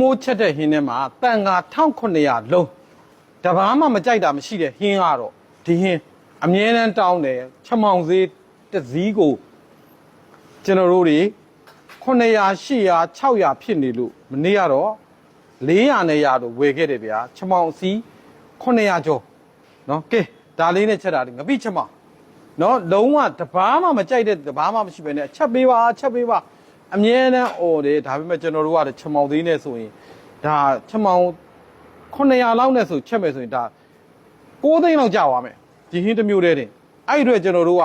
မိုးချက်တဲ့ဟင်းထဲမှာတန်ခါ1900လုံးတဘာမှမကြိုက်တာမရှိတဲ့ဟင်းကတော့ဒီဟင်းအမြဲတမ်းတောင်းတယ်ချက်မောင်ဈေးတစ်စည်းကိုကျွန်တော်တို့တွေ900 800 600ဖြစ်နေလို့မနေ့ကတော့400နဲ့ရတော့ဝယ်ခဲ့တယ်ဗျာချက်မောင်အစီး900ကျော်နော်ကဲဒါလေးနဲ့ချက်တာငပိချက်မောင်နော်လုံးဝတဘာမှမကြိုက်တဲ့တဘာမှမရှိပဲနဲ့ချက်ပေးပါချက်ပေးပါအမြဲတမ်းអော်တယ်ဒါပေမဲ့ကျွန်တော်တို့ကချက်မောင်သေးနဲ့ဆိုရင်ဒါချက်မောင်900လောက်နဲ့ဆိုချက်မယ်ဆိုရင်ဒါ6သိန်းလောက်ကြာသွားမယ်ဒီဟင်းတစ်မျိုးတည်းတင်အဲ့ဒီအတွက်ကျွန်တော်တို့က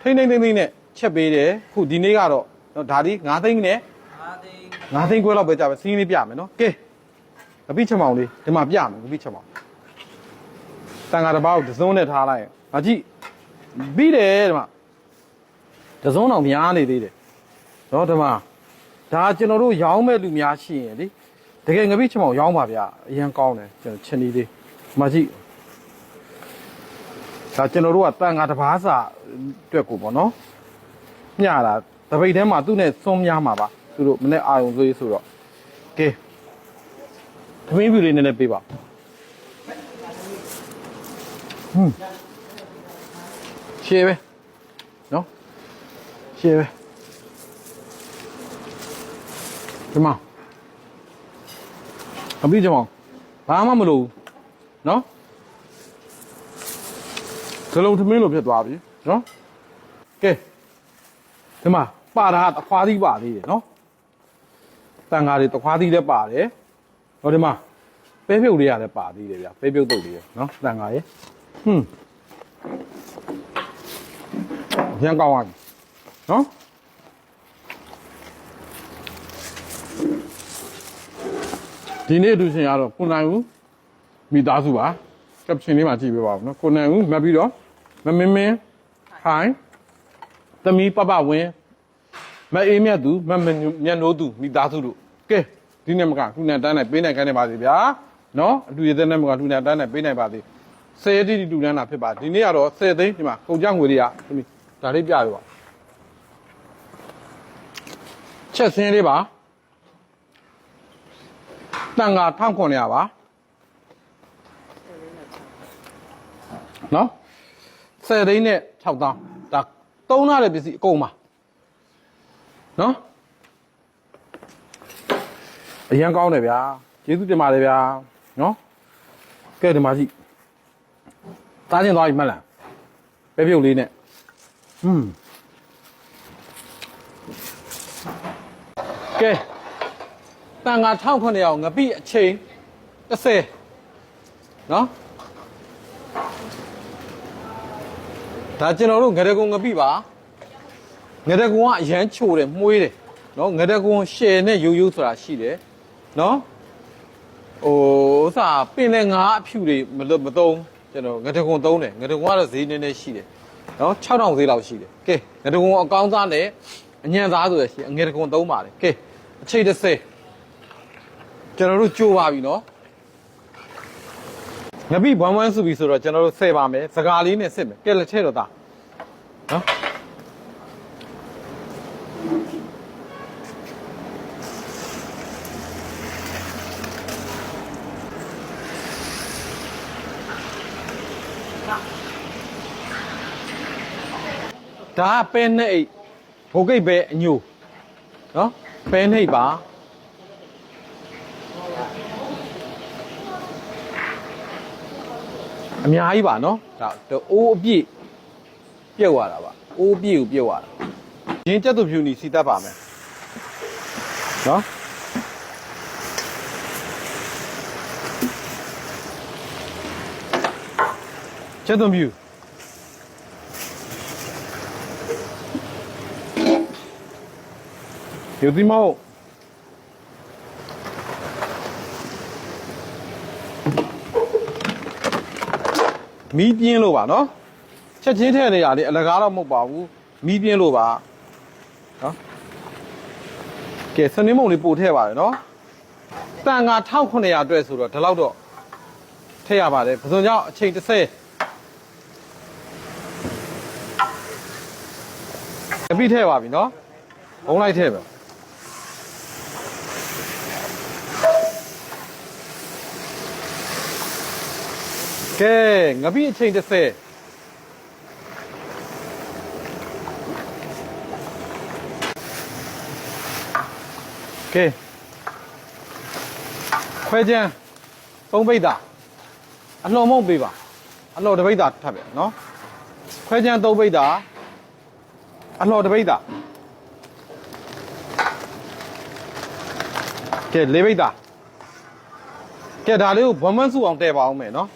ထိမ့်နဲ့ချက်ပေးတယ်ခုဒီနေ့ကတော့ဒါဒီ9သိန်းနဲ့9သိန်းခွဲလောက်ပဲကြာပဲစီးလေးပြမယ်နော်ကဲငပိချက်မောင်လေးဒီမှာပြမယ်ငပိချက်မောင်တန်ခါတစ်ပေါက်တစ်စုံနဲ့ထားလိုက်မကြည့်ပြီးတယ်ဒီမှာတစ်စုံတော့များနေသေးတယ်နော်ဒီမှာဒါကျွန်တော်တို့ရောင်းမဲ့လူများရှိရင်လေတကယ်ငပိချက်မောင်ရောင်းပါဗျာအရင်ကောင်းတယ်ကျွန်တော်ချင်နေသေးမကြည့်ဒါကျွန်တော်တို့ကတန်ခါတစ်ပါးစာအတွက်ကိုပေါ့နော်ညတာတပိတ်ထဲမှာသူ့နဲ့စွန်းများမှာပါသူတို့မနေ့အာရုံသွေးဆိုတော့ကဲသမီးပြူလေးနည်းနည်းပေးပါရှေ့ပဲနော်ရှေ့ပဲဒီမှာအပြီးကြမောင်ဘာမှမလို့နော်ဇလုံးသမင်းလိုဖြစ်သွားပြီနော်ကဲဒီမှာပါတာတခွားသီးပါသေးတယ်နော်တန်ဃာတွေတခွားသီးလည်းပါတယ်ဟောဒီမှာပဲပြုတ်လေးရတယ်ပါသေးတယ်ဗျပဲပြုတ်တုတ်လေးရနော်တန်ဃာရေရန်ကောင်းသွားပြီနော်ဒီနေ့သူရှင်ကတော့ကိုနိုင်ဦးမိသားစုပါကပ်ရှင်လေးမှာကြည့်ပေးပါဦးနော်ကိုနိုင်ဦးမှတ်ပြီးတော့မမင်းဟိုင်းသမီးပပဝင်းမအေးမြတ်သူမမြတ်နိုးသူမိသားစုတို့ကဲဒီနေ့မကခုနဲ့တန်းနဲ့ပေးနိုင်ခိုင်းနေပါစေဗျာနော်အတူရတဲ့နဲ့မကခုနဲ့တန်းနဲ့ပေးနိုင်ပါစေ10ရက်တိတူတန်းတာဖြစ်ပါဒီနေ့ကတော့10သိန်းဒီမှာကုန်ကြငွေတွေကသမီးဒါလေးပြရပါချက်စင်းလေးပါတန်ခါ1900ပါနော်10သိန်းနဲ့6သောင်းဒါသုံးရတဲ့ပစ္စည်းအကုန်ပါနော်အရင်ကောင်းတယ်ဗျာကျေးဇူးတင်ပါတယ်ဗျာနော်ကဲဒီမှာကြည့်သားချင်းသွားပြီမှတ်လားပဲပြုတ်လေးနဲ့ကဲတန်ခါ1900ငပိအချိန်30နော်ဒါကျွန်တော်တို့ငရကုံငပိပါငရကုံကအရန်ချိုတယ်မှုေးတယ်နော်ငရကုံရှယ်နဲ့ရိုးဆိုတာရှိတယ်နော်ဟိုဥစားပင်နဲ့ငါးအဖြူတွေမသုံးကျွန်တော်ငရကုံသုံးတယ်ငရကုံကတော့ဈေးနည်းနည်းရှိတယ်နော်6000ဈေးလောက်ရှိတယ်ကဲငရကုံအကောင်းစားနဲ့အညံသားဆိုရရှိငရကုံသုံးပါတယ်ကဲအချိန်30ကျွန်တော်တို့ကြိုးပါပြီနော်ငပိဘွမ်းဘွမ်းစုပြီဆိုတော့ကျွန်တော်တို့ဆယ်ပါမယ်စကားလေးနဲ့စစ်မယ်ကဲလက်ထဲတော့သားနော်ဒါပဲနဲ့အိတ်ဘိုးကိတ်ပဲအညိုနော်ပဲနှိပ်ပါအများကြီးပါနော်ဒါအိုးအပြည့်ပြုတ်ရတာပါအိုးပြည့်ကိုပြုတ်ရတာရင်းကြက်သူဖြူနီစီတတ်ပါမယ်နော်ကြက်သူဖြူ有啲貓မီးပြင်းလို့ပါနော်ချက်ချင်းထည့်နေရလေအလကားတော့မဟုတ်ပါဘူးမီးပြင်းလို့ပါနော်ကဲစနေမုံလေးပို့ထည့်ပါတယ်နော်တန်ခါ1900အတွက်ဆိုတော့ဒီလောက်တော့ထည့်ရပါတယ်ပစုံကြောင့်အချိန်30အပြီးထည့်ပါပြီနော်ဘုံလိုက်ထည့်ပဲ ကဲငပိအချိန်30ကဲခွဲချမ်း3ပိတ်တာအလှော်မုံပေးပါအလှော်တစ်ပိတ်တာထပ်ပဲနော်ခွဲချမ်း3ပိတ်တာအလှော်တစ်ပိတ်တာကဲ4ပိတ်တာကဲဒါလေးကိုဝမ်ဝမ်စုအောင်တည့်ပါအောင်မယ်နော်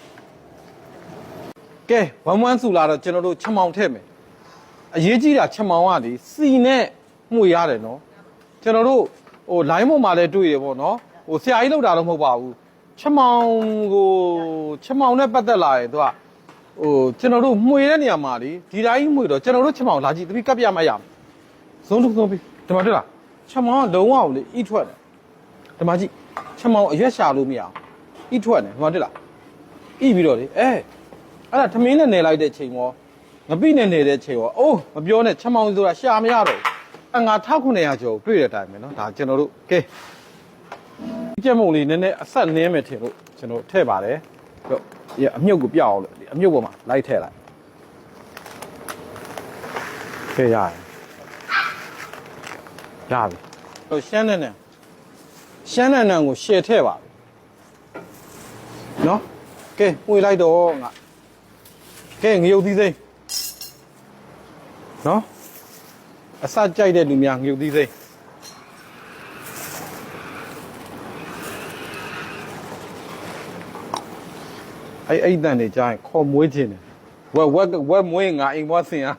ကဲဝမ်ဝမ်စုလာတော့ကျွန်တော်တို့ချက်မောင်ထည့်မယ်အရေးကြီးတာချက်မောင်ကလေစီနဲ့မှုရတယ်နော်ကျွန်တော်တို့ဟို line ပေါ်မှာလည်းတွေ့ရပေါ့နော်ဟိုဆရာကြီးလောက်တာတော့မဟုတ်ပါဘူးချက်မောင်ကိုချက်မောင်နဲ့ပတ်သက်လာရင်သူကဟိုကျွန်တော်တို့မှွေတဲ့နေရာမှာလေဒီတိုင်းမှွေတော့ကျွန်တော်တို့ချက်မောင်လာကြည့်တပိကပ်ပြမရဘူးဇုံးသုံးပြီးဒီမှာတွေ့လားချက်မောင်ကလုံးဝလေအီးထွက်တယ်ဒီမှာကြည့်ချက်မောင်အရွက်ရှာလို့မရအောင်အီးထွက်တယ်ဒီမှာတွေ့လားအီးပြီးတော့လေအဲ့ဒါထမင်းနဲ့နေလိုက်တဲ့ချိန်ရောငပိနဲ့နေတဲ့ချိန်ရောအိုးမပြောနဲ့ချက်မောင်ဆိုတာရှာမရတော့ဘူးငါ1900ကျော်တွေ့တဲ့အတိုင်းပဲเนาะဒါကျွန်တော်တို့ကဲကြက်မုံလေးနည်းနည်းအဆက်နင်းမယ်ထင်လို့ကျွန်တော်ထည့်ပါတယ်ဟုတ်အမြုပ်ကိုပြအောင်လို့အမြုပ်ပေါ်မှာလိုက်ထည့်လိုက်ထည့်ရတယ်ရပြီဟိုရှမ်းနဲ့ကိုရှယ်ထည့်ပါเนาะကဲပွေလိုက်တော့ငါကဲငရုတ်သီးစိမ်းเนาะအစကြိုက်တဲ့လူများငရုတ်သီးစိမ်းအဲ့တန်နေကြရင်ခေါ်မွေးခြင်းတယ်ဝက်မွေးငါအိမ်ဘွားဆင်အား